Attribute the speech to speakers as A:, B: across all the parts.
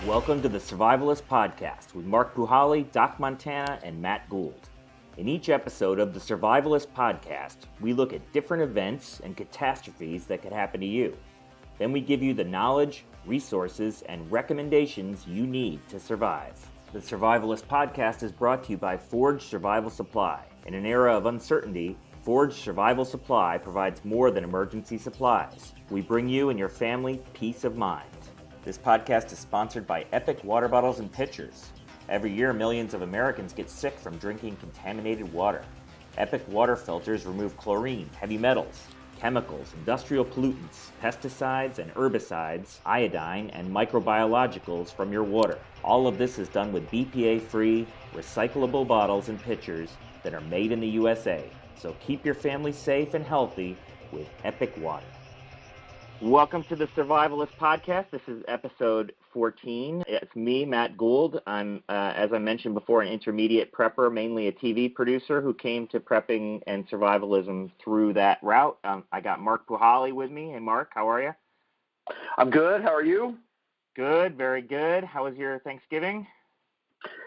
A: Welcome to the Survivalist Podcast with Mark Puhali, Doc Montana, and Matt Gould. In each episode of the Survivalist Podcast, we look at different events and catastrophes that could happen to you. Then we give you the knowledge, resources, and recommendations you need to survive. The Survivalist Podcast is brought to you by Forge Survival Supply. In an era of uncertainty, Forge Survival Supply provides more than emergency supplies. We bring you and your family peace of mind. This podcast is sponsored by Epic Water Bottles and Pitchers. Every year, millions of Americans get sick from drinking contaminated water. Epic water filters remove chlorine, heavy metals, chemicals, industrial pollutants, pesticides and herbicides, iodine, and microbiologicals from your water. All of this is done with BPA-free, recyclable bottles and pitchers that are made in the USA. So keep your family safe and healthy with Epic Water. Welcome to the Survivalist Podcast. This is episode 14. It's me, Matt Gould. I'm, as I mentioned before, an intermediate prepper, mainly a TV producer who came to prepping and survivalism through that route. I got Mark Puhali with me. Hey, Mark, how are you?
B: I'm good. How are you?
A: Good, very good. How was your Thanksgiving?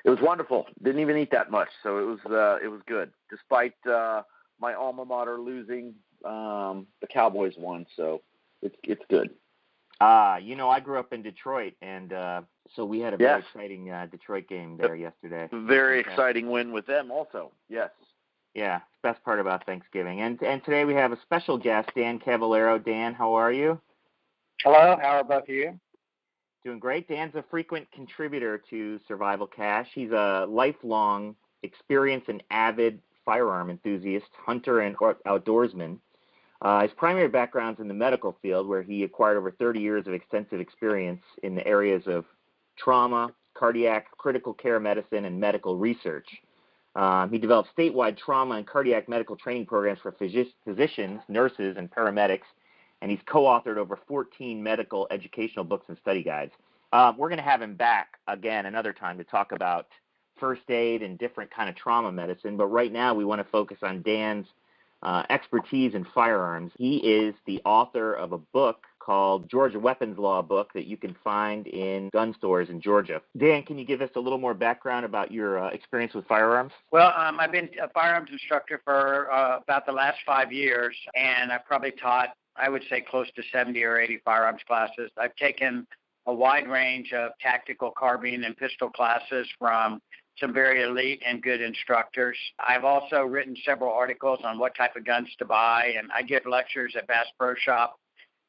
B: It was wonderful. Didn't even eat that much, so it was good. Despite my alma mater losing, the Cowboys won, so it's good.
A: I grew up in Detroit, and so we had a very exciting Detroit game there yesterday.
B: Very exciting win with them also, yes.
A: Yeah, best part about Thanksgiving. And today we have a special guest, Dan Cavallaro. Dan, how are you?
C: Hello, how are both of you?
A: Doing great. Dan's a frequent contributor to Survival Cache. He's a lifelong experienced and avid firearm enthusiast, hunter, and outdoorsman. His primary background's in the medical field, where he acquired over 30 years of extensive experience in the areas of trauma, cardiac, critical care medicine, and medical research. He developed statewide trauma and cardiac medical training programs for physicians, nurses, and paramedics, and he's co-authored over 14 medical educational books and study guides. We're going to have him back again another time to talk about first aid and different kind of trauma medicine, but right now we want to focus on Dan's expertise in firearms. He is the author of a book called Georgia Weapons Law book that you can find in gun stores in Georgia. Dan, can you give us a little more background about your experience with firearms?
C: Well, I've been a firearms instructor for about the last 5 years, and I've probably taught, I would say, close to 70 or 80 firearms classes. I've taken a wide range of tactical carbine and pistol classes from some very elite and good instructors. I've also written several articles on what type of guns to buy, and I give lectures at Bass Pro Shop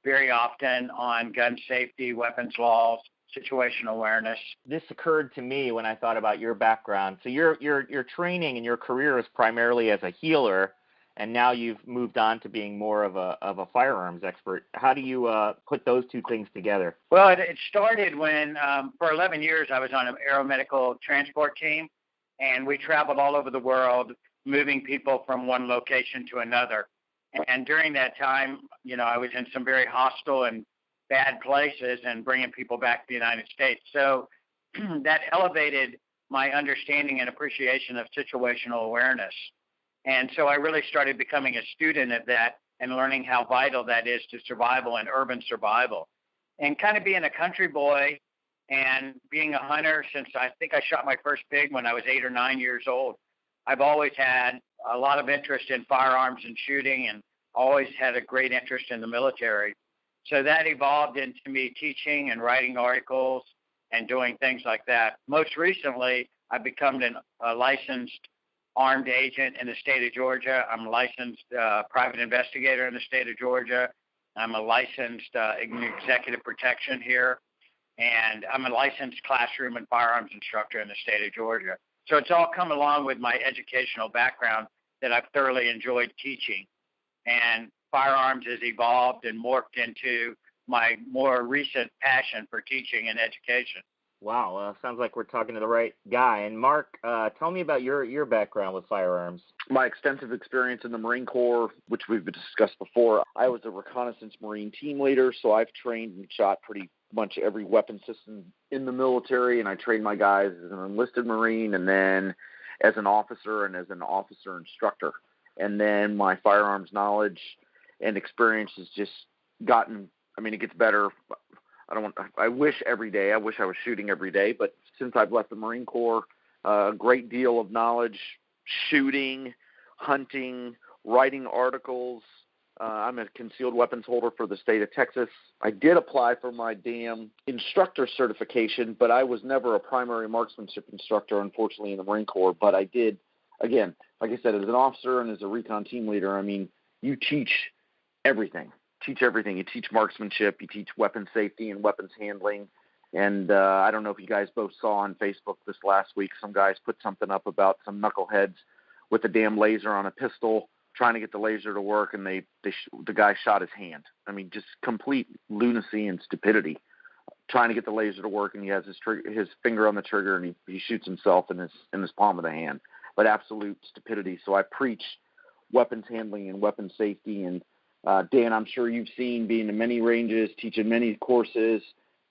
C: very often on gun safety, weapons laws, situational awareness.
A: This occurred to me when I thought about your background. So your training and your career is primarily as a healer, and now you've moved on to being more of a firearms expert. How do you put those two things together?
C: Well, it started when, for 11 years, I was on an aeromedical transport team, and we traveled all over the world, moving people from one location to another. And during that time, I was in some very hostile and bad places and bringing people back to the United States. So that elevated my understanding and appreciation of situational awareness. And so I really started becoming a student of that and learning how vital that is to survival and urban survival. And kind of being a country boy and being a hunter since I think I shot my first pig when I was 8 or 9 years old, I've always had a lot of interest in firearms and shooting, and always had a great interest in the military. So that evolved into me teaching and writing articles and doing things like that. Most recently, I've become a licensed armed agent in the state of Georgia. I'm a licensed private investigator in the state of Georgia. I'm a licensed executive protection here, and I'm a licensed classroom and firearms instructor in the state of Georgia. So it's all come along with my educational background that I've thoroughly enjoyed teaching. And firearms has evolved and morphed into my more recent passion for teaching and education.
A: Wow, sounds like we're talking to the right guy. And Mark, tell me about your background with firearms.
B: My extensive experience in the Marine Corps, which we've discussed before, I was a reconnaissance Marine team leader, so I've trained and shot pretty much every weapon system in the military, and I trained my guys as an enlisted Marine and then as an officer and as an officer instructor. And then my firearms knowledge and experience has just gotten, it gets better I wish every day. I wish I was shooting every day, but since I've left the Marine Corps, a great deal of knowledge, shooting, hunting, writing articles. I'm a concealed weapons holder for the state of Texas. I did apply for my damn instructor certification, but I was never a primary marksmanship instructor, unfortunately, in the Marine Corps. But I did, again, like I said, as an officer and as a recon team leader, I mean, you teach everything. You teach marksmanship, you teach weapon safety and weapons handling. And I don't know if you guys both saw on Facebook this last week, some guys put something up about some knuckleheads with a damn laser on a pistol trying to get the laser to work, and the guy shot his hand. I mean, just complete lunacy and stupidity. Trying to get the laser to work, and he has his finger on the trigger, and he shoots himself in his palm of the hand. But absolute stupidity. So I preach weapons handling and weapon safety. And Dan, I'm sure you've seen, being in many ranges, teaching many courses,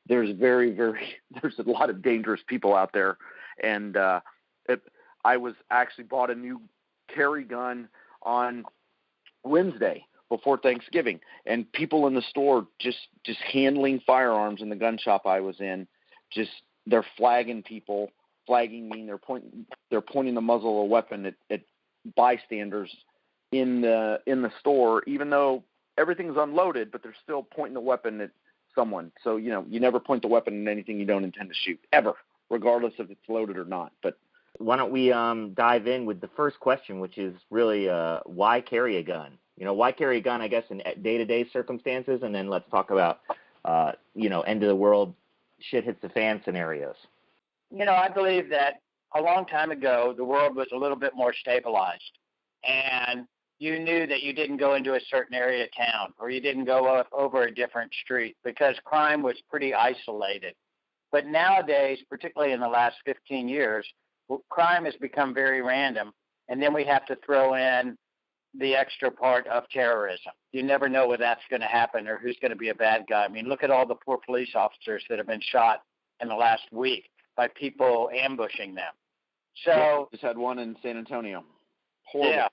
B: there's there's a lot of dangerous people out there. And I was actually bought a new carry gun on Wednesday before Thanksgiving, and people in the store just handling firearms in the gun shop I was in, they're flagging people. Flagging mean they're pointing the muzzle of a weapon at bystanders in the store, even though everything's unloaded, but they're still pointing the weapon at someone. So, you never point the weapon at anything you don't intend to shoot, ever, regardless if it's loaded or not. But
A: why don't we dive in with the first question, which is really why carry a gun? Why carry a gun, I guess, in day-to-day circumstances, and then let's talk about, end of the world, shit hits the fan scenarios.
C: I believe that a long time ago, the world was a little bit more stabilized, and you knew that you didn't go into a certain area of town, or you didn't go over a different street, because crime was pretty isolated. But nowadays, particularly in the last 15 years, crime has become very random, and then we have to throw in the extra part of terrorism. You never know where that's going to happen or who's going to be a bad guy. I mean, look at all the poor police officers that have been shot in the last week by people ambushing them. So
B: just had one in San Antonio. Horrible.
C: Yeah.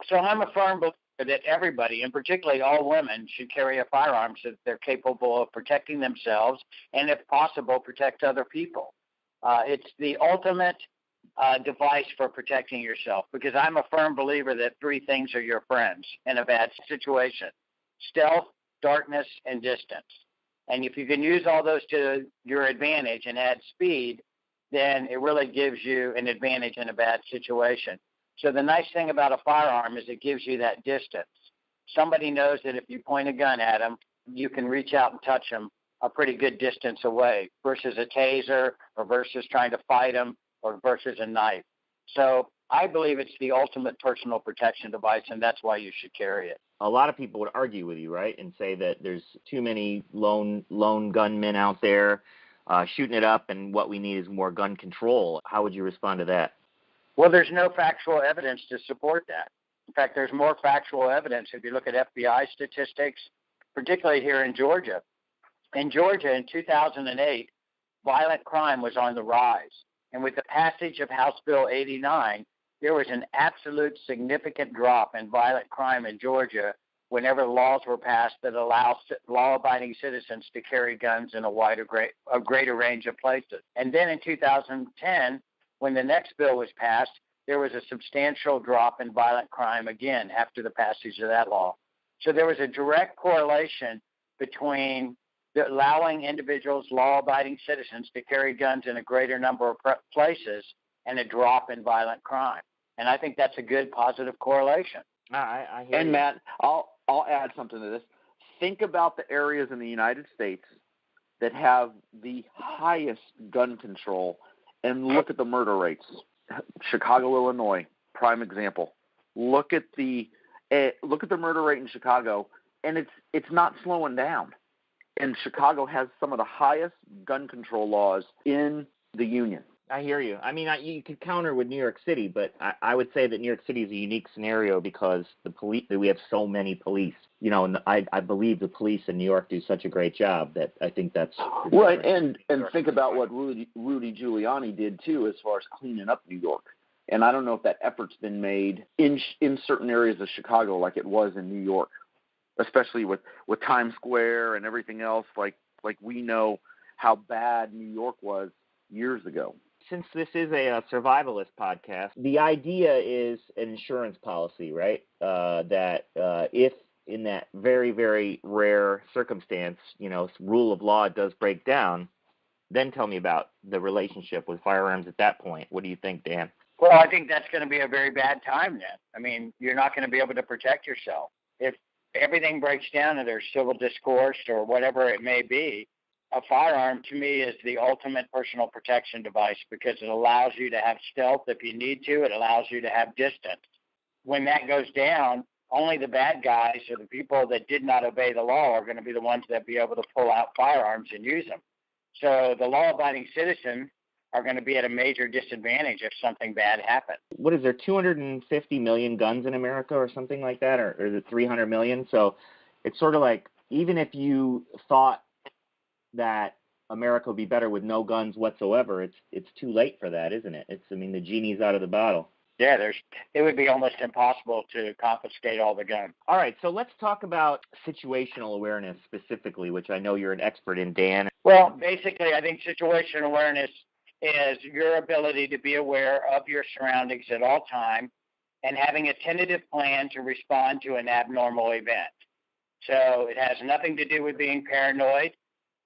C: So I'm a firm believer that everybody, and particularly all women, should carry a firearm so that they're capable of protecting themselves and, if possible, protect other people. It's the ultimate device for protecting yourself, because I'm a firm believer that three things are your friends in a bad situation: stealth, darkness, and distance. And if you can use all those to your advantage and add speed, then it really gives you an advantage in a bad situation. So the nice thing about a firearm is it gives you that distance. Somebody knows that if you point a gun at them, you can reach out and touch them a pretty good distance away, versus a taser, or versus trying to fight them, or versus a knife. So I believe it's the ultimate personal protection device, and that's why you should carry it.
A: A lot of people would argue with you, right, and say that there's too many lone gunmen out there shooting it up, and what we need is more gun control. How would you respond to that?
C: Well, there's no factual evidence to support that. In fact, there's more factual evidence if you look at FBI statistics, particularly here in Georgia. In Georgia, in 2008, violent crime was on the rise. And with the passage of House Bill 89, there was an absolute significant drop in violent crime in Georgia whenever laws were passed that allow law-abiding citizens to carry guns in a greater range of places. And then in 2010, when the next bill was passed, there was a substantial drop in violent crime again after the passage of that law. So there was a direct correlation between allowing individuals, law-abiding citizens, to carry guns in a greater number of places and a drop in violent crime. And I think that's a good positive correlation.
A: I hear
B: And
A: you.
B: Matt, I'll add something to this. Think about the areas in the United States that have the highest gun control, and look at the murder rates. Chicago, Illinois, prime example. Look at the murder rate in Chicago, and it's not slowing down. And Chicago has some of the highest gun control laws in the union.
A: I hear you. I mean, you could counter with New York City, but I would say that New York City is a unique scenario because we have so many police. And I believe the police in New York do such a great job that I think that's
B: right. And think about what Rudy Giuliani did too, as far as cleaning up New York. And I don't know if that effort's been made in certain areas of Chicago like it was in New York, especially with Times Square and everything else. Like like we know how bad New York was years ago.
A: Since this is a survivalist podcast, the idea is an insurance policy, right? That if in that very, very rare circumstance, rule of law does break down, then tell me about the relationship with firearms at that point. What do you think, Dan?
C: Well, I think that's going to be a very bad time then. I mean, you're not going to be able to protect yourself. If everything breaks down and there's civil discourse or whatever it may be, a firearm to me is the ultimate personal protection device because it allows you to have stealth if you need to. It allows you to have distance. When that goes down, only the bad guys or the people that did not obey the law are going to be the ones that be able to pull out firearms and use them. So the law-abiding citizens are going to be at a major disadvantage if something bad happens.
A: What is there, 250 million guns in America or something like that, or is it 300 million? So it's sort of like, even if you thought that America would be better with no guns whatsoever, it's too late for that, isn't it? The genie's out of the bottle.
C: Yeah, it would be almost impossible to confiscate all the guns.
A: All right, so let's talk about situational awareness specifically, which I know you're an expert in, Dan.
C: Well, basically, I think situational awareness is your ability to be aware of your surroundings at all times and having a tentative plan to respond to an abnormal event. So it has nothing to do with being paranoid,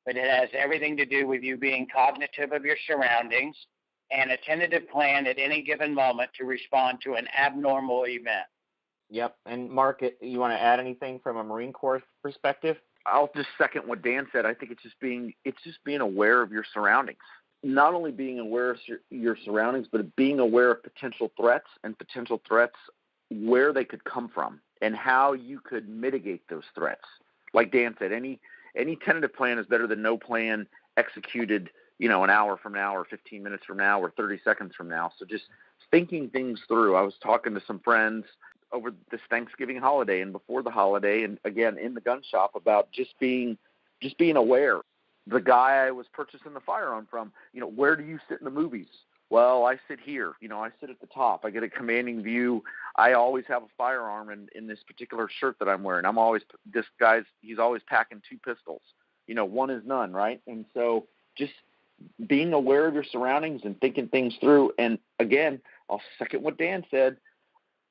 C: but it has everything to do with you being cognitive of your surroundings and a tentative plan at any given moment to respond to an abnormal event.
A: Yep. And Mark, you want to add anything from a Marine Corps perspective?
B: I'll just second what Dan said. I think it's just being aware of your surroundings. Not only being aware of your surroundings, but being aware of potential threats where they could come from and how you could mitigate those threats. Like Dan said, any tentative plan is better than no plan executed, an hour from now or 15 minutes from now or 30 seconds from now. So just thinking things through. I was talking to some friends over this Thanksgiving holiday and before the holiday, and again in the gun shop, about just being aware. The guy I was purchasing the firearm from, where do you sit in the movies? Well, I sit here. I sit at the top. I get a commanding view. I always have a firearm in this particular shirt that I'm wearing. He's always packing 2 pistols. One is none, right? And so just being aware of your surroundings and thinking things through. And again, I'll second what Dan said.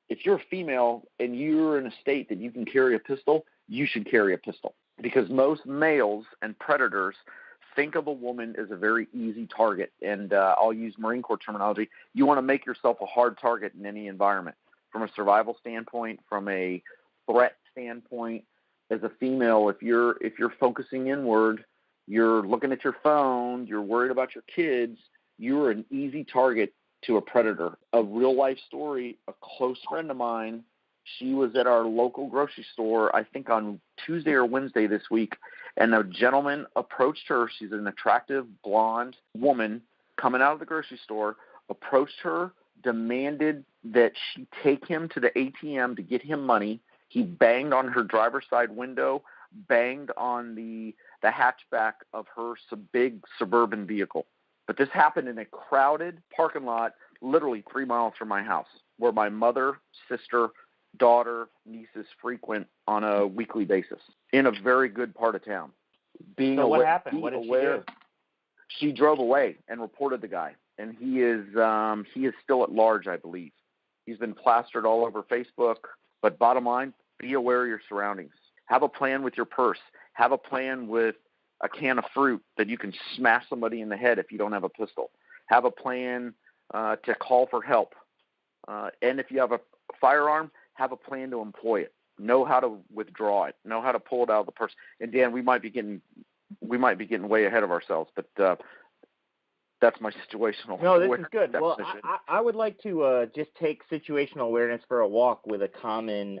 B: If you're a female and you're in a state that you can carry a pistol, you should carry a pistol. Because most males and predators think of a woman as a very easy target. And I'll use Marine Corps terminology. You want to make yourself a hard target in any environment. From a survival standpoint, from a threat standpoint, as a female, if you're focusing inward, you're looking at your phone, you're worried about your kids, you're an easy target to a predator. A real-life story, a close friend of mine, she was at our local grocery store, I think on Tuesday or Wednesday this week, and a gentleman approached her. She's an attractive, blonde woman coming out of the grocery store, approached her, demanded that she take him to the ATM to get him money. He banged on her driver's side window, banged on the hatchback of her big suburban vehicle. But this happened in a crowded parking lot literally 3 miles from my house, where my mother, sister, daughter, nieces frequent on a weekly basis, in a very good part of town.
A: What happened? What did she do?
B: She drove away and reported the guy, and he is still at large, I believe. He's been plastered all over Facebook. But bottom line, be aware of your surroundings. Have a plan with your purse. Have a plan with a can of fruit that you can smash somebody in the head if you don't have a pistol. Have a plan to call for help. And if you have a firearm, have a plan to employ it. Know how to withdraw it. Know how to pull it out of the purse. And Dan, we might be getting way ahead of ourselves, but that's my situational.
A: No, this is good. Well, I would like to just take situational awareness for a walk with a common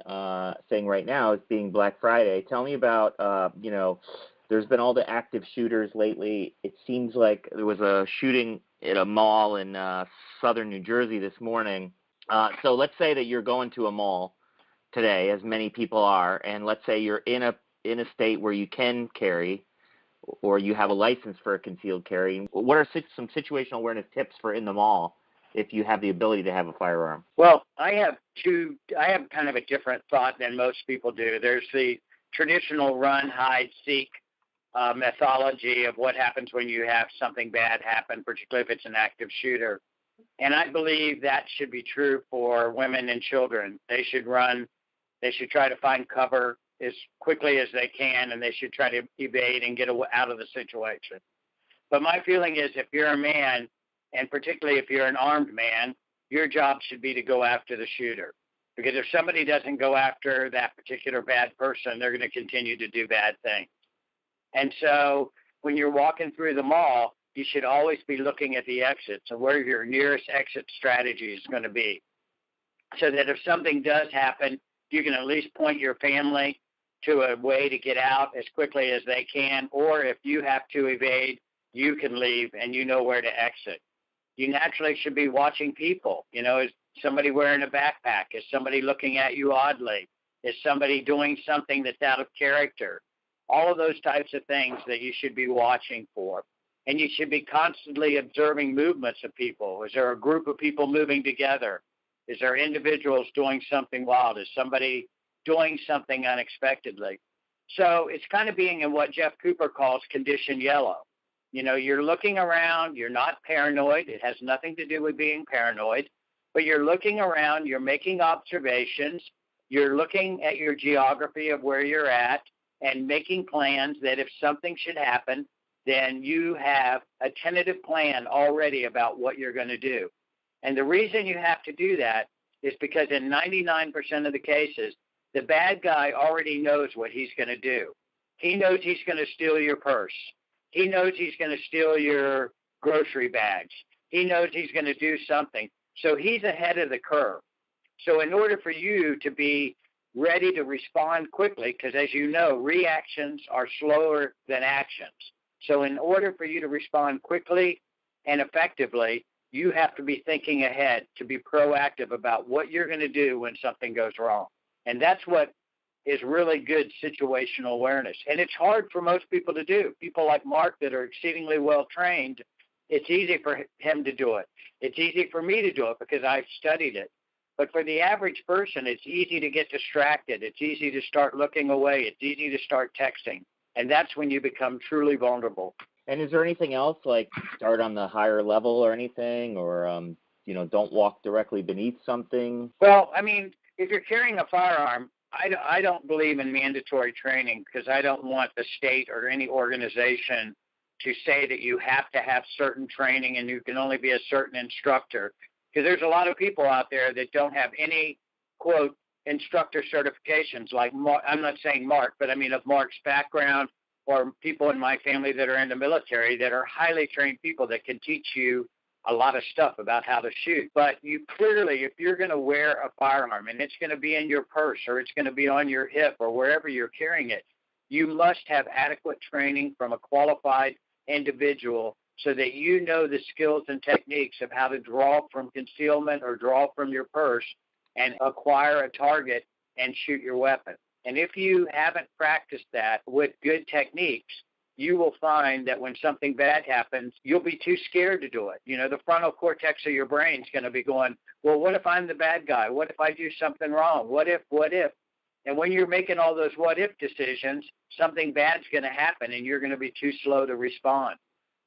A: thing right now as being Black Friday. Tell me about, there's been all the active shooters lately. It seems like there was a shooting at a mall in southern New Jersey this morning. So let's say that you're going to a mall today, as many people are, and let's say you're in a state where you can carry, or you have a license for a concealed carry. What are some situational awareness tips for in the mall if you have the ability to have a firearm?
C: Well, I have kind of a different thought than most people do. There's the traditional run, hide, seek mythology of what happens when you have something bad happen, particularly if it's an active shooter. And I believe that should be true for women and children. They should try to find cover as quickly as they can, and they should try to evade and get out of the situation. But my feeling is if you're a man, and particularly if you're an armed man, your job should be to go after the shooter. Because if somebody doesn't go after that particular bad person, they're going to continue to do bad things. And so when you're walking through the mall, you should always be looking at the exits and where your nearest exit strategy is going to be. So that if something does happen, you can at least point your family to a way to get out as quickly as they can. Or if you have to evade, you can leave and you know where to exit. You naturally should be watching people. You know, is somebody wearing a backpack? Is somebody looking at you oddly? Is somebody doing something that's out of character? All of those types of things that you should be watching for. And you should be constantly observing movements of people. Is there a group of people moving together? Is there individuals doing something wild? Is somebody doing something unexpectedly? So it's kind of being in what Jeff Cooper calls condition yellow. You know, you're looking around, you're not paranoid. It has nothing to do with being paranoid, but you're looking around, you're making observations, you're looking at your geography of where you're at and making plans that if something should happen, then you have a tentative plan already about what you're going to do. And the reason you have to do that is because in 99% of the cases, the bad guy already knows what he's going to do. He knows he's going to steal your purse. He knows he's going to steal your grocery bags. He knows he's going to do something. So he's ahead of the curve. So in order for you to be ready to respond quickly, because as you know, reactions are slower than actions. So in order for you to respond quickly and effectively, you have to be thinking ahead to be proactive about what you're going to do when something goes wrong. And that's what is really good situational awareness. And it's hard for most people to do. People like Mark that are exceedingly well trained, it's easy for him to do it. It's easy for me to do it because I've studied it. But for the average person, it's easy to get distracted. It's easy to start looking away. It's easy to start texting. And that's when you become truly vulnerable.
A: And is there anything else, like start on the higher level or anything, or, don't walk directly beneath something?
C: Well, I mean, if you're carrying a firearm, I don't believe in mandatory training because I don't want the state or any organization to say that you have to have certain training and you can only be a certain instructor. Because there's a lot of people out there that don't have any, quote, instructor certifications like Mark. I'm not saying Mark, but I mean of Mark's background or people in my family that are in the military that are highly trained people that can teach you a lot of stuff about how to shoot. But you clearly, if you're going to wear a firearm and it's going to be in your purse or it's going to be on your hip or wherever you're carrying it, you must have adequate training from a qualified individual so that you know the skills and techniques of how to draw from concealment or draw from your purse and acquire a target and shoot your weapon. And if you haven't practiced that with good techniques, you will find that when something bad happens, you'll be too scared to do it. You know, the frontal cortex of your brain is going to be going, well, what if I'm the bad guy? What if I do something wrong? What if? And when you're making all those what if decisions, something bad's going to happen and you're going to be too slow to respond.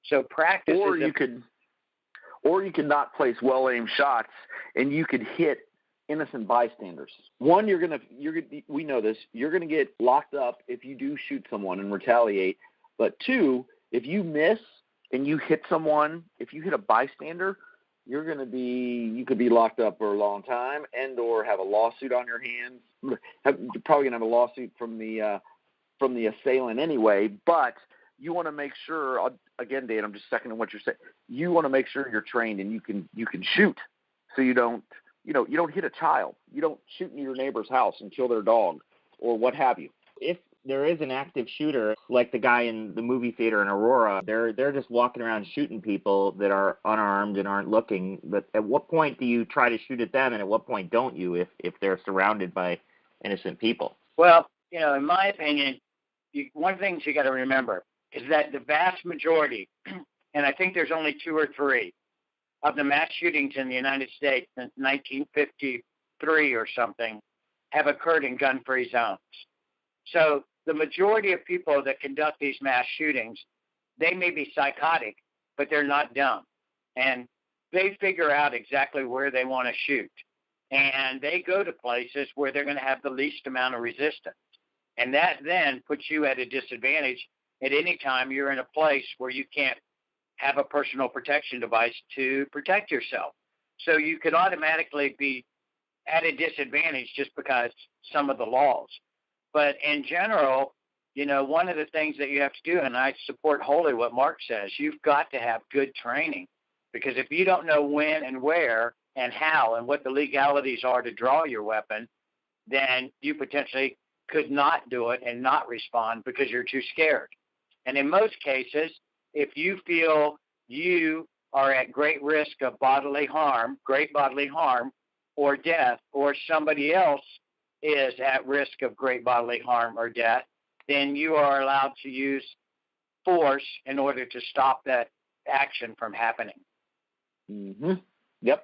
C: So practice.
B: Or you could not place well-aimed shots and you could hit innocent bystanders. One, we know this, you're going to get locked up if you do shoot someone and retaliate. But two, if you miss and you hit someone, if you hit a bystander, you could be locked up for a long time and or have a lawsuit on your hands. You're probably going to have a lawsuit from the assailant anyway, but you want to make sure, again, Dan, I'm just seconding what you're saying. You want to make sure you're trained and you can shoot so you don't hit a child. You don't shoot in your neighbor's house and kill their dog or what have you.
A: If there is an active shooter, like the guy in the movie theater in Aurora, they're just walking around shooting people that are unarmed and aren't looking. But at what point do you try to shoot at them, and at what point don't you if they're surrounded by innocent people?
C: Well, in my opinion, one of the things you got to remember is that the vast majority, and I think there's only 2 or 3, of the mass shootings in the United States since 1953 or something have occurred in gun-free zones. So the majority of people that conduct these mass shootings, they may be psychotic, but they're not dumb. And they figure out exactly where they want to shoot. And they go to places where they're going to have the least amount of resistance. And that then puts you at a disadvantage at any time you're in a place where you can't have a personal protection device to protect yourself. So you could automatically be at a disadvantage just because some of the laws. But in general, you know, one of the things that you have to do, and I support wholly what Mark says, you've got to have good training. Because if you don't know when and where and how and what the legalities are to draw your weapon, then you potentially could not do it and not respond because you're too scared. And in most cases, if you feel you are at great risk of great bodily harm or death, or somebody else is at risk of great bodily harm or death, then you are allowed to use force in order to stop that action from happening.
B: Mm-hmm. Yep.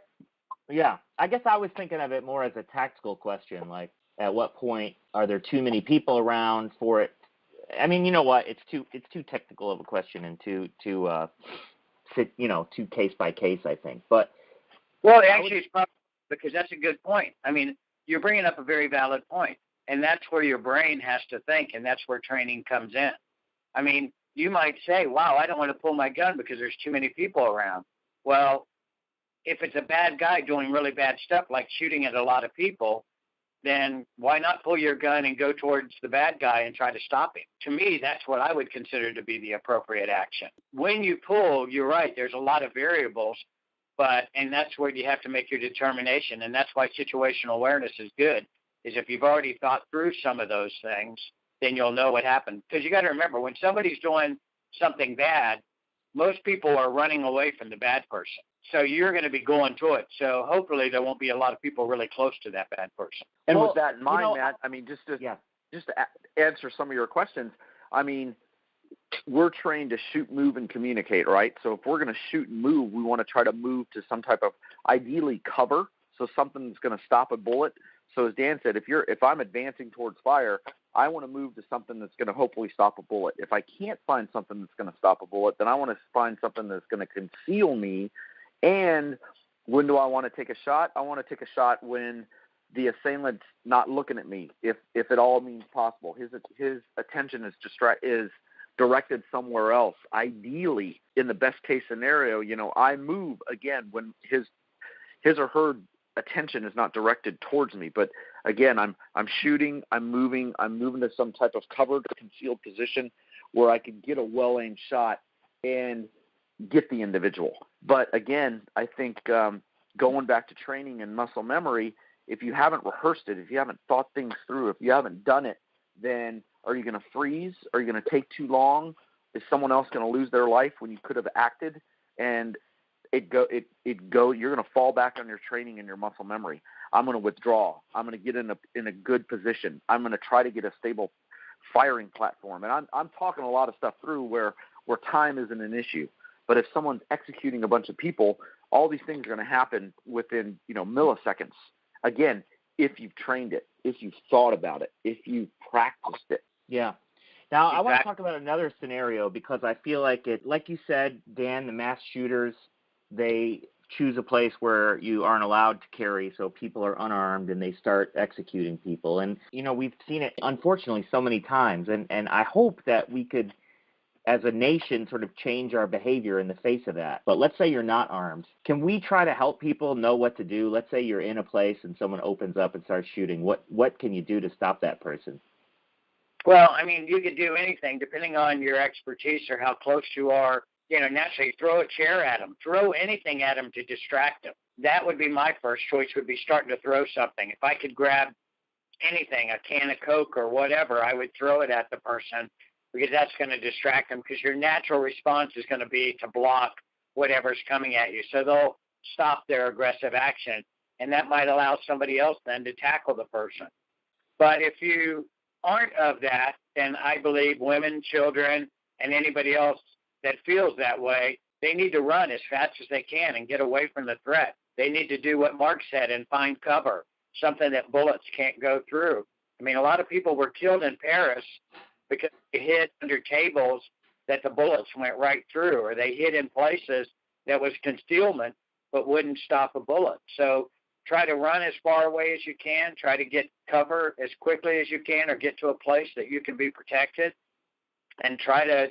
A: Yeah, I guess I was thinking of it more as a tactical question, like at what point are there too many people around for it? I mean, you know what? It's too technical of a question and too case by case, I think. But
C: it's probably because that's a good point. I mean, you're bringing up a very valid point, and that's where your brain has to think, and that's where training comes in. I mean, you might say, "Wow, I don't want to pull my gun because there's too many people around." Well, if it's a bad guy doing really bad stuff like shooting at a lot of people, then why not pull your gun and go towards the bad guy and try to stop him? To me, that's what I would consider to be the appropriate action. When you pull, you're right, there's a lot of variables, and that's where you have to make your determination, and that's why situational awareness is good, is if you've already thought through some of those things, then you'll know what happened. Because you got to remember, when somebody's doing something bad, most people are running away from the bad person. So you're going to be going to it. So hopefully there won't be a lot of people really close to that bad person.
B: And with that in mind, Matt, I mean, just to answer some of your questions, I mean, we're trained to shoot, move, and communicate, right? So if we're going to shoot and move, we want to try to move to some type of ideally cover, so something that's going to stop a bullet. So as Dan said, if I'm advancing towards fire, I want to move to something that's going to hopefully stop a bullet. If I can't find something that's going to stop a bullet, then I want to find something that's going to conceal me. And when do I want to take a shot? I want to take a shot when the assailant's not looking at me, if at all means possible. His attention is directed somewhere else. Ideally, in the best case scenario, I move again when his or her attention is not directed towards me. But again, I'm shooting, I'm moving to some type of covered, concealed position where I can get a well-aimed shot and get the individual. But again, I think going back to training and muscle memory, if you haven't rehearsed it, if you haven't thought things through, if you haven't done it, then are you going to freeze? Are you going to take too long? Is someone else going to lose their life when you could have acted? And you're going to fall back on your training and your muscle memory. I'm going to withdraw. I'm going to get in a good position. I'm going to try to get a stable firing platform. And I'm talking a lot of stuff through where time isn't an issue. But if someone's executing a bunch of people, all these things are going to happen within, milliseconds. Again, if you've trained it, if you've thought about it, if you've practiced it.
A: Yeah. Now, I want to talk about another scenario because I feel like like you said, Dan, the mass shooters, they choose a place where you aren't allowed to carry, so people are unarmed and they start executing people. And, we've seen it, unfortunately, so many times. And I hope that we could, as a nation, sort of change our behavior in the face of that. But let's say you're not armed. Can we try to help people know what to do? Let's say you're in a place and someone opens up and starts shooting. What can you do to stop that person?
C: Well, I mean, you could do anything depending on your expertise or how close you are. Naturally, throw a chair at them. Throw anything at them to distract them. That would be my first choice, would be starting to throw something. If I could grab anything, a can of Coke or whatever, I would throw it at the person, because that's going to distract them, because your natural response is going to be to block whatever's coming at you. So they'll stop their aggressive action, and that might allow somebody else then to tackle the person. But if you aren't of that, then I believe women, children, and anybody else that feels that way, they need to run as fast as they can and get away from the threat. They need to do what Mark said and find cover, something that bullets can't go through. I mean, a lot of people were killed in Paris because they hid under tables that the bullets went right through, or they hid in places that was concealment but wouldn't stop a bullet. So try to run as far away as you can, try to get cover as quickly as you can, or get to a place that you can be protected, and try to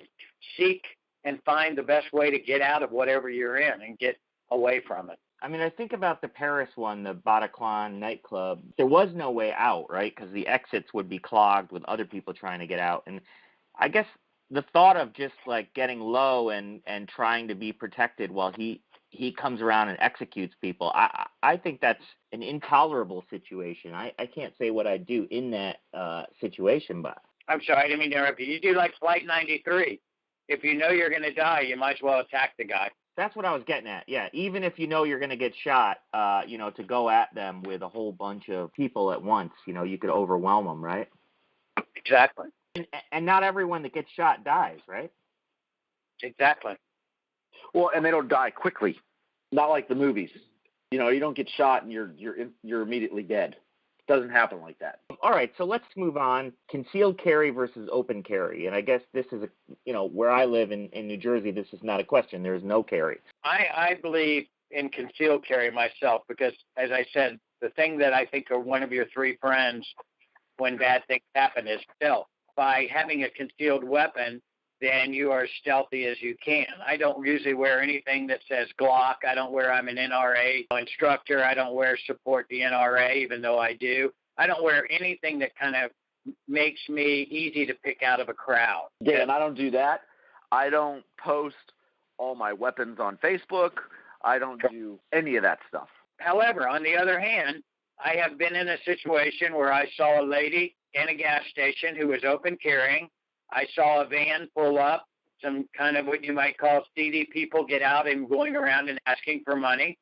C: seek and find the best way to get out of whatever you're in and get away from it.
A: I mean, I think about the Paris one, the Bataclan nightclub. There was no way out, right? Because the exits would be clogged with other people trying to get out. And I guess the thought of just like getting low and trying to be protected while he comes around and executes people, I think that's an intolerable situation. I can't say what I'd do in that situation, but...
C: I'm sorry, I didn't mean to interrupt you. You do like Flight 93. If you know you're going to die, you might as well attack the guy.
A: That's what I was getting at, yeah. Even if you know you're going to get shot, to go at them with a whole bunch of people at once, you could overwhelm them, right?
C: Exactly.
A: And not everyone that gets shot dies, right?
C: Exactly.
B: Well, and they don't die quickly, not like the movies. You don't get shot and you're immediately dead. It doesn't happen like that.
A: All right, so let's move on. Concealed carry versus open carry, and I guess this is where I live in New Jersey. This is not a question. There is no carry.
C: I believe in concealed carry myself because, as I said, the thing that I think are one of your three friends when bad things happen is stealth. By having a concealed weapon, then you are as stealthy as you can. I don't usually wear anything that says Glock. I don't wear I'm an NRA instructor. I don't wear support the NRA, even though I do. I don't wear anything that kind of makes me easy to pick out of a crowd.
B: Yeah, and I don't do that. I don't post all my weapons on Facebook. I don't do any of that stuff.
C: However, on the other hand, I have been in a situation where I saw a lady in a gas station who was open carrying. I saw a van pull up, some kind of what you might call seedy people get out and going around and asking for money.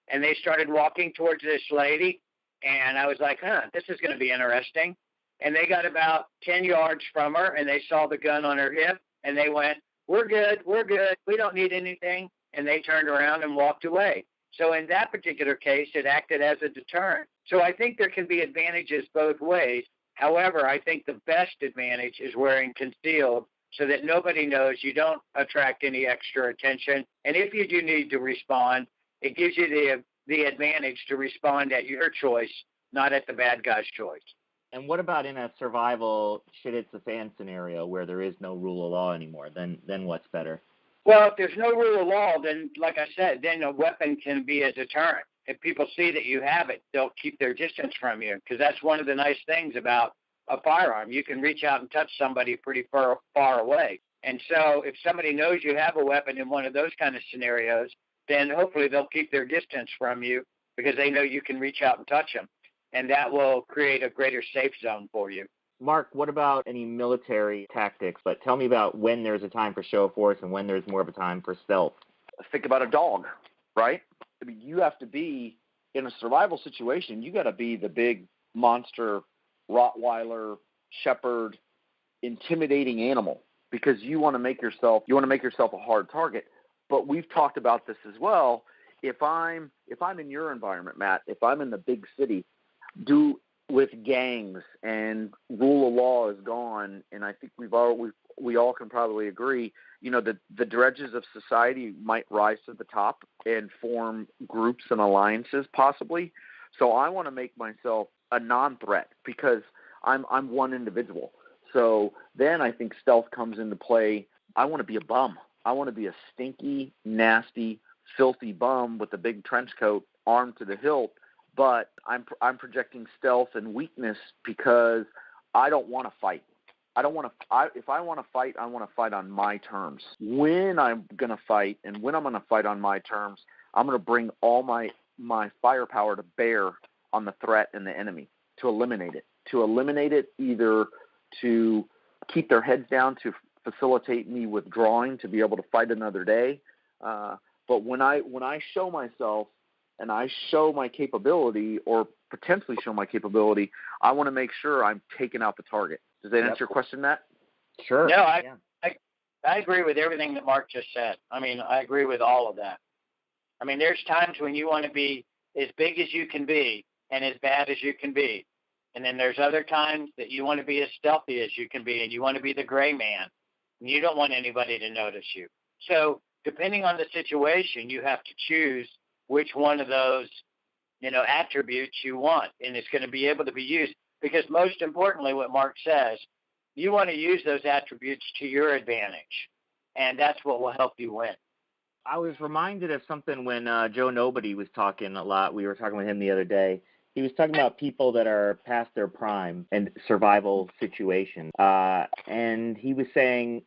C: And they started walking towards this lady, and I was like, this is going to be interesting. And they got about 10 yards from her, and they saw the gun on her hip, and they went, we're good, we don't need anything. And they turned around and walked away. So in that particular case, it acted as a deterrent. So I think there can be advantages both ways. However, I think the best advantage is wearing concealed so that nobody knows, you don't attract any extra attention. And if you do need to respond, it gives you the advantage to respond at your choice, not at the bad guy's choice.
A: And what about in a survival shit hits the fan scenario where there is no rule of law anymore? Then what's better?
C: Well, if there's no rule of law, then, like I said, then a weapon can be a deterrent. If people see that you have it, they'll keep their distance from you, because that's one of the nice things about a firearm. You can reach out and touch somebody pretty far away. And so if somebody knows you have a weapon in one of those kind of scenarios, then hopefully they'll keep their distance from you because they know you can reach out and touch them. And that will create a greater safe zone for you.
A: Mark, what about any military tactics? But tell me about when there's a time for show of force and when there's more of a time for stealth.
B: Think about a dog, right? I mean, you have to be, in a survival situation, you got to be the big monster, Rottweiler, Shepherd, intimidating animal, because you want to make yourself a hard target. But we've talked about this as well. If I'm in your environment, Matt, if I'm in the big city, with gangs and rule of law is gone, and I think we all can probably agree, the dredges of society might rise to the top and form groups and alliances possibly. So I want to make myself a non-threat because I'm one individual. So then I think stealth comes into play. I want to be a bum. I want to be a stinky, nasty, filthy bum with a big trench coat, armed to the hilt. But I'm projecting stealth and weakness because I don't want to fight. If I want to fight, I want to fight on my terms. When I'm going to fight and when I'm going to fight on my terms, I'm going to bring all my firepower to bear on the threat and the enemy to eliminate it. To eliminate it, either to keep their heads down to facilitate me withdrawing to be able to fight another day. But when I show myself and I show my capability or potentially show my capability, I want to make sure I'm taking out the target. Does that answer your question, Matt?
A: Sure.
C: No, I agree with everything that Mark just said. I mean, I agree with all of that. I mean, there's times when you want to be as big as you can be and as bad as you can be. And then there's other times that you want to be as stealthy as you can be, and you want to be the gray man, and you don't want anybody to notice you. So depending on the situation, you have to choose which one of those, attributes you want, and it's going to be able to be used. Because most importantly, what Mark says, you want to use those attributes to your advantage, and that's what will help you win.
A: I was reminded of something when Joe Nobody was talking a lot. We were talking with him the other day. He was talking about people that are past their prime and survival situations. And he was saying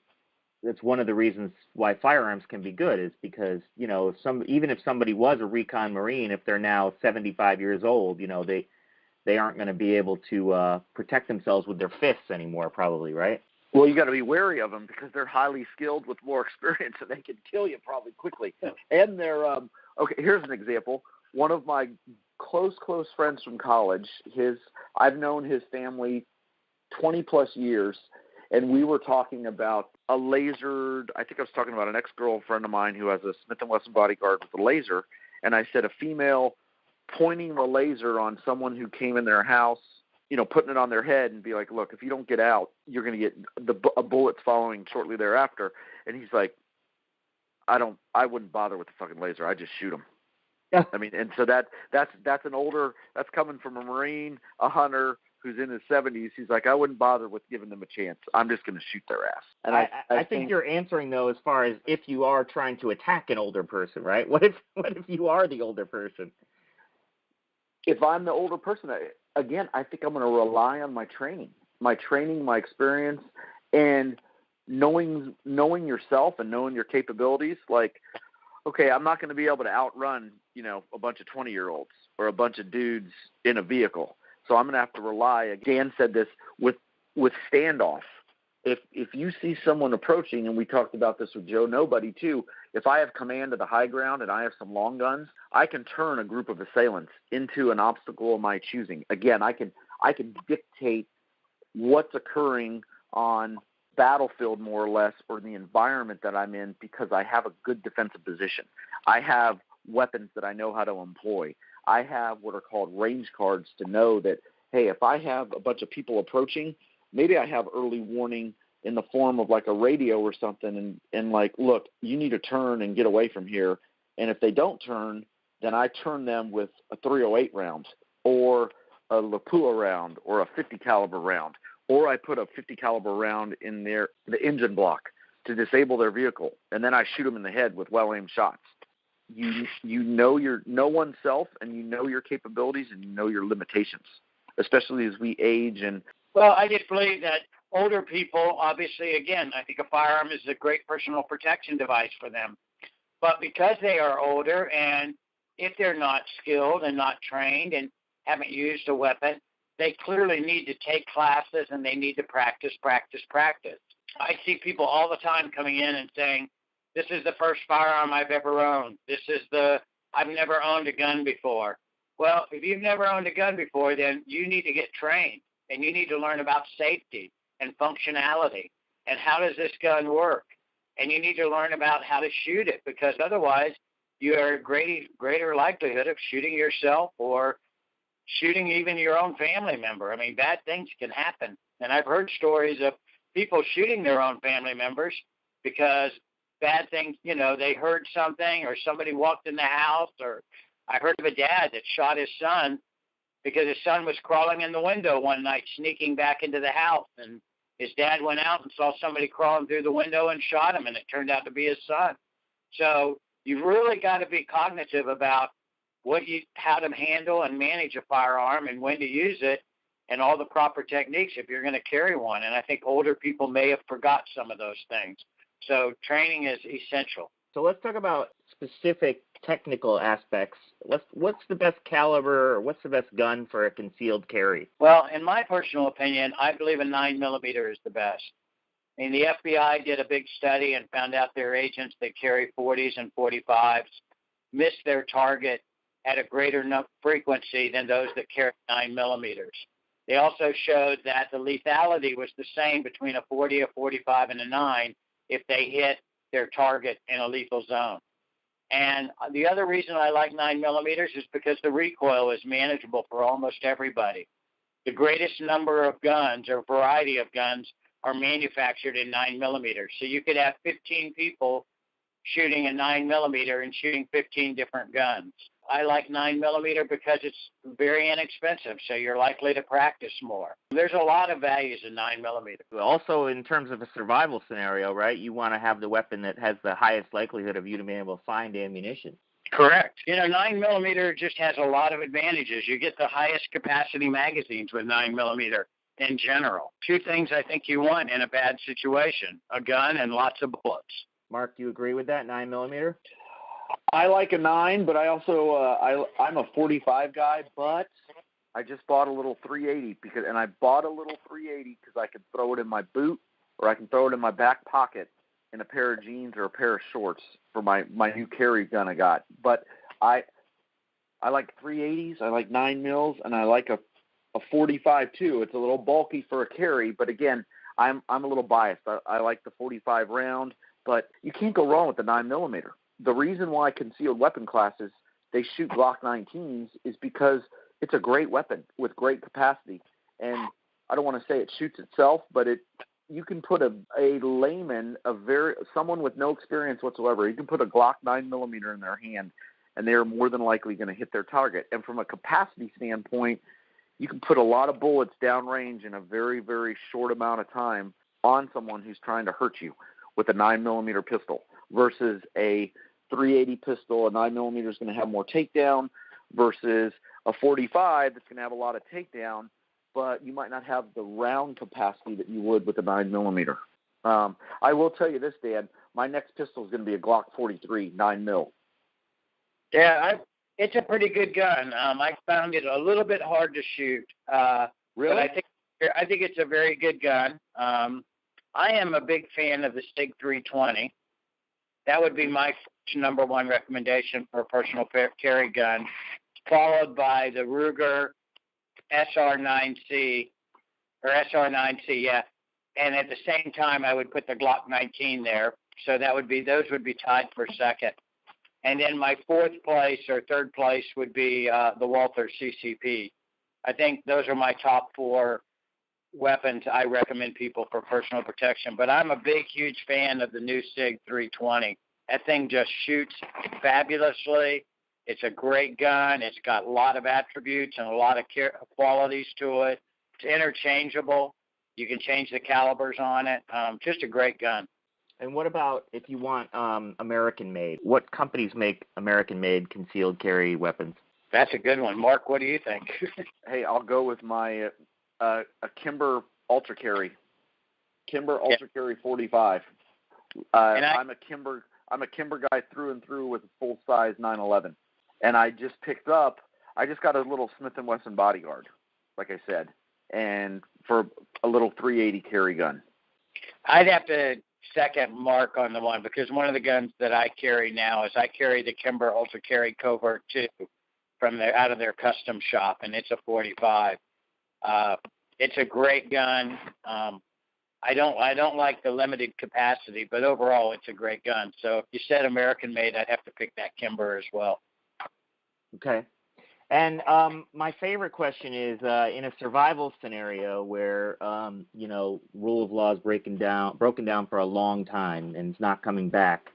A: that's one of the reasons why firearms can be good is because, even if somebody was a recon Marine, if they're now 75 years old, they aren't going to be able to protect themselves with their fists anymore, probably, right?
B: Well, you got to be wary of them because they're highly skilled with more experience, and they can kill you probably quickly. And they're okay. Here's an example. One of my close friends from college. I've known his family 20 plus years, and we were talking about a lasered. I think I was talking about an ex-girlfriend of mine who has a Smith & Wesson bodyguard with a laser, and I said a female pointing the laser on someone who came in their house, putting it on their head and be like, look, if you don't get out, you're going to get a bullet's following shortly thereafter. And he's like, I wouldn't bother with the fucking laser. I just shoot them.
A: Yeah.
B: I mean, and so that's coming from a Marine, a hunter who's in his 70s. He's like, I wouldn't bother with giving them a chance. I'm just going to shoot their ass. And
A: I think you're answering though, as far as if you are trying to attack an older person, right? What if you are the older person?
B: If I'm the older person, again, I think I'm going to rely on my training, my experience, and knowing yourself and knowing your capabilities. Like, okay, I'm not going to be able to outrun, a bunch of 20-year-olds or a bunch of dudes in a vehicle. So I'm going to have to rely. Dan said this with standoff. If you see someone approaching, and we talked about this with Joe Nobody too, if I have command of the high ground and I have some long guns, I can turn a group of assailants into an obstacle of my choosing. Again, I can dictate what's occurring on battlefield more or less, or the environment that I'm in, because I have a good defensive position. I have weapons that I know how to employ. I have what are called range cards to know that, hey, if I have a bunch of people approaching, maybe I have early warning in the form of like a radio or something and like, look, you need to turn and get away from here. And if they don't turn, then I turn them with a .308 round or a Lapua round or a 50 caliber round, or I put a 50 caliber round in the engine block to disable their vehicle, and then I shoot them in the head with well-aimed shots. You know oneself, and you know your capabilities, and you know your limitations, especially as we age. And
C: well, I just believe that older people, obviously, again, I think a firearm is a great personal protection device for them. But because they are older, and if they're not skilled and not trained and haven't used a weapon, they clearly need to take classes and they need to practice. I see people all the time coming in and saying, this is the first firearm I've ever owned. I've never owned a gun before. Well, if you've never owned a gun before, then you need to get trained and you need to learn about safety and functionality and how does this gun work. And you need to learn about how to shoot it, because otherwise you are at greater likelihood of shooting yourself or shooting even your own family member. I mean, bad things can happen. And I've heard stories of people shooting their own family members because bad things, they heard something or somebody walked in the house, or I heard of a dad that shot his son because his son was crawling in the window one night, sneaking back into the house. And his dad went out and saw somebody crawling through the window and shot him, and it turned out to be his son. So you've really got to be cognitive about how to handle and manage a firearm and when to use it and all the proper techniques if you're going to carry one. And I think older people may have forgot some of those things. So training is essential.
A: So let's talk about specific technical aspects. What's the best caliber, or what's the best gun for a concealed carry?
C: Well, in my personal opinion, I believe a 9mm is the best. I mean, the FBI did a big study and found out their agents that carry 40s and 45s miss their target at a greater frequency than those that carry 9mm. They also showed that the lethality was the same between a 40, a 45, and a 9 if they hit their target in a lethal zone. And the other reason I like 9mm is because the recoil is manageable for almost everybody. the greatest number of guns or variety of guns are manufactured in 9mm. So you could have 15 people shooting a 9mm and shooting 15 different guns. I like 9mm because it's very inexpensive, so you're likely to practice more. There's a lot of values in 9mm.
A: Also, in terms of a survival scenario, right, you want to have the weapon that has the highest likelihood of you to be able to find ammunition.
C: Correct. 9mm just has a lot of advantages. You get the highest capacity magazines with 9mm in general. Two things I think you want in a bad situation, a gun and lots of bullets.
A: Mark, do you agree with that, 9mm?
B: I like a 9, but I also I'm a 45 guy, but I just bought a little 380 I bought a little 380 because I can throw it in my boot or I can throw it in my back pocket in a pair of jeans or a pair of shorts for my new carry gun I got. But I like 380s, I like 9mm, and I like a 45 too. It's a little bulky for a carry, but again, I'm a little biased. I like the 45 round, but you can't go wrong with the 9mm. The reason why concealed weapon classes, they shoot Glock 19s is because it's a great weapon with great capacity. And I don't want to say it shoots itself, but you can put a layman, someone with no experience whatsoever, you can put a Glock 9mm in their hand, and they're more than likely going to hit their target. And from a capacity standpoint, you can put a lot of bullets downrange in a very, very short amount of time on someone who's trying to hurt you with a 9mm pistol versus a 380 pistol. A 9mm is going to have more takedown versus a 45 that's going to have a lot of takedown, but you might not have the round capacity that you would with a 9mm. I will tell you this, Dan, my next pistol is going to be a Glock 43 9mm.
C: Yeah, it's a pretty good gun. I found it a little bit hard to shoot.
B: Really?
C: But I think it's a very good gun. I am a big fan of the SIG 320. That would be my number one recommendation for a personal carry gun, followed by the Ruger SR9C, yeah. And at the same time, I would put the Glock 19 there. So those would be tied for second. And then my fourth place or third place would be the Walther CCP. I think those are my top 4 weapons I recommend people for personal protection. But I'm a big, huge fan of the new SIG 320. That thing just shoots fabulously. It's a great gun. It's got a lot of attributes and a lot of qualities to it. It's interchangeable. You can change the calibers on it. Just a great gun.
A: And what about if you want American-made? What companies make American-made concealed carry weapons?
C: That's a good one. Mark, what do you think?
B: Hey, I'll go with my a Kimber Ultra Carry. Kimber Ultra Carry 45. I'm a Kimber guy through and through with a full-size 911. And I just got a little Smith & Wesson Bodyguard, like I said, and for a little 380 carry gun.
C: I'd have to second Mark on the one because one of the guns that I carry now is I carry the Kimber Ultra Carry Covert 2 out of their custom shop, and it's a 45. It's a great gun. I don't like the limited capacity, but overall it's a great gun. So if you said American made, I'd have to pick that Kimber as well.
A: Okay. And my favorite question is in a survival scenario where rule of law is broken down for a long time and it's not coming back,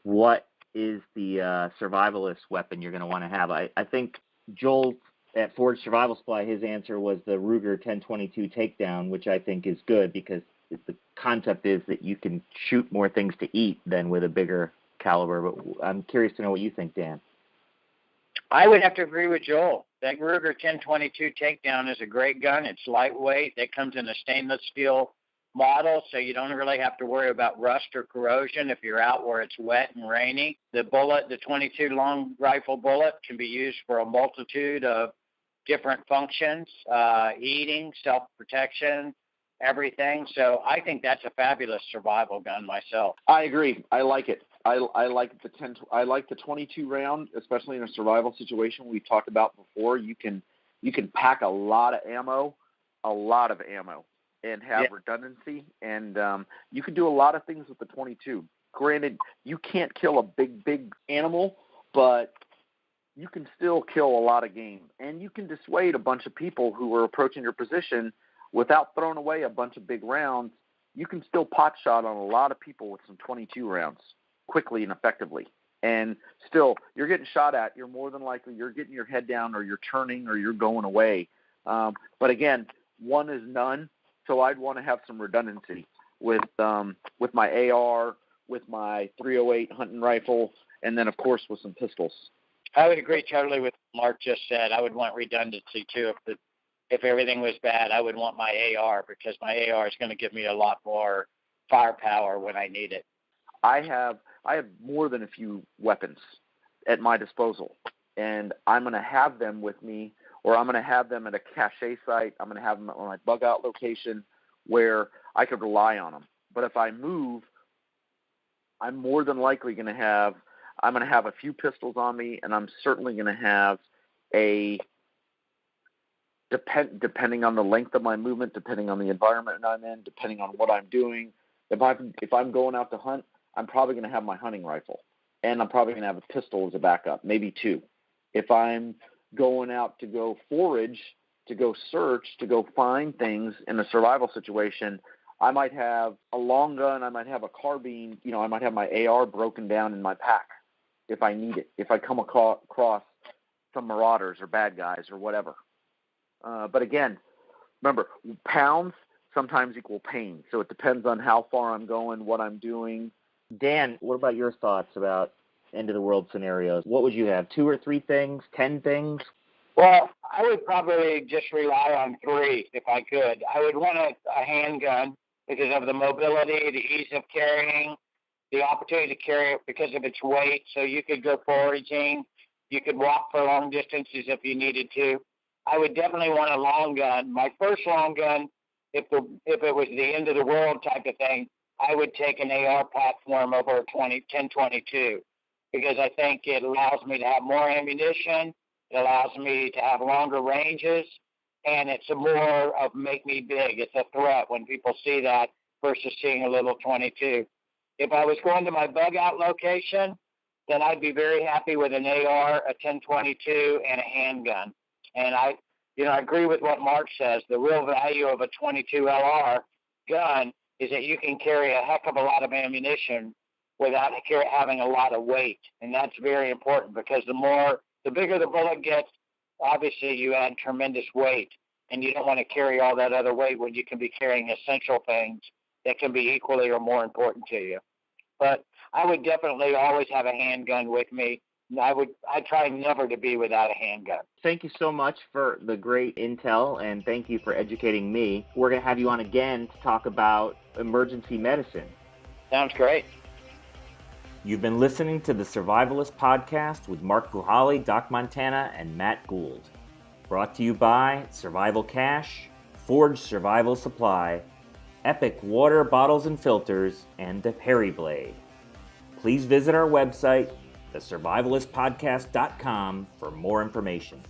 A: what is the survivalist weapon you're going to want to have? I think Joel at Forge Survival Supply, his answer was the Ruger 1022 takedown, which I think is good because the concept is that you can shoot more things to eat than with a bigger caliber. But I'm curious to know what you think, Dan.
C: I would have to agree with Joel. That Ruger 1022 takedown is a great gun. It's lightweight. It comes in a stainless steel model, so you don't really have to worry about rust or corrosion if you're out where it's wet and rainy. The bullet, the 22 long rifle bullet, can be used for a multitude of different functions, eating, self-protection, everything. So I think that's a fabulous survival gun myself.
B: I agree. I like it. I like the 22 round, especially in a survival situation we've talked about before. You can pack a lot of ammo, and have redundancy, and you can do a lot of things with the 22. Granted, you can't kill a big animal, but you can still kill a lot of game, and you can dissuade a bunch of people who are approaching your position without throwing away a bunch of big rounds. You can still pot shot on a lot of people with some 22 rounds quickly and effectively. And still, you're getting shot at. You're more than likely you're getting your head down, or you're turning, or you're going away. But again, one is none, so I'd want to have some redundancy with my AR, with my .308 hunting rifle, and then of course with some pistols.
C: I would agree totally with what Mark just said. I would want redundancy too. If everything was bad, I would want my AR, because my AR is going to give me a lot more firepower when I need it.
B: I have more than a few weapons at my disposal, and I'm going to have them with me, or I'm going to have them at a cache site. I'm going to have them on my bug out location where I could rely on them. But if I move, I'm more than likely going to have a few pistols on me, and I'm certainly going to have depending on the length of my movement, depending on the environment I'm in, depending on what I'm doing. If I'm going out to hunt, I'm probably going to have my hunting rifle, and I'm probably going to have a pistol as a backup, maybe two. If I'm going out to go forage, to go search, to go find things in a survival situation, I might have a long gun, I might have a carbine, I might have my AR broken down in my pack if I need it, if I come across some marauders or bad guys or whatever. But again, remember, pounds sometimes equal pain, so it depends on how far I'm going, what I'm doing.
A: Dan, what about your thoughts about end-of-the-world scenarios? What would you have, 2 or 3 things, 10 things?
C: Well, I would probably just rely on 3 if I could. I would want a handgun because of the mobility, the ease of carrying, the opportunity to carry it because of its weight. So you could go foraging. You could walk for long distances if you needed to. I would definitely want a long gun. My first long gun, if it was the end of the world type of thing, I would take an AR platform over a 10-22 because I think it allows me to have more ammunition. It allows me to have longer ranges, and it's a more of make me big. It's a threat when people see that versus seeing a little 22. If I was going to my bug out location, then I'd be very happy with an AR, a 10-22, and a handgun. And I agree with what Mark says. The real value of a 22 LR gun is that you can carry a heck of a lot of ammunition without having a lot of weight. And that's very important because the bigger the bullet gets, obviously you add tremendous weight. And you don't want to carry all that other weight when you can be carrying essential things that can be equally or more important to you. But I would definitely always have a handgun with me. I try never to be without a handgun.
A: Thank you so much for the great intel, and thank you for educating me. We're going to have you on again to talk about emergency medicine.
C: Sounds great.
A: You've been listening to the Survivalist Podcast with Mark Puhaly, Doc Montana, and Matt Gould. Brought to you by Survival Cash, Forge Survival Supply, Epic Water Bottles and Filters, and the Perry Blade. Please visit our website, thesurvivalistpodcast.com, for more information.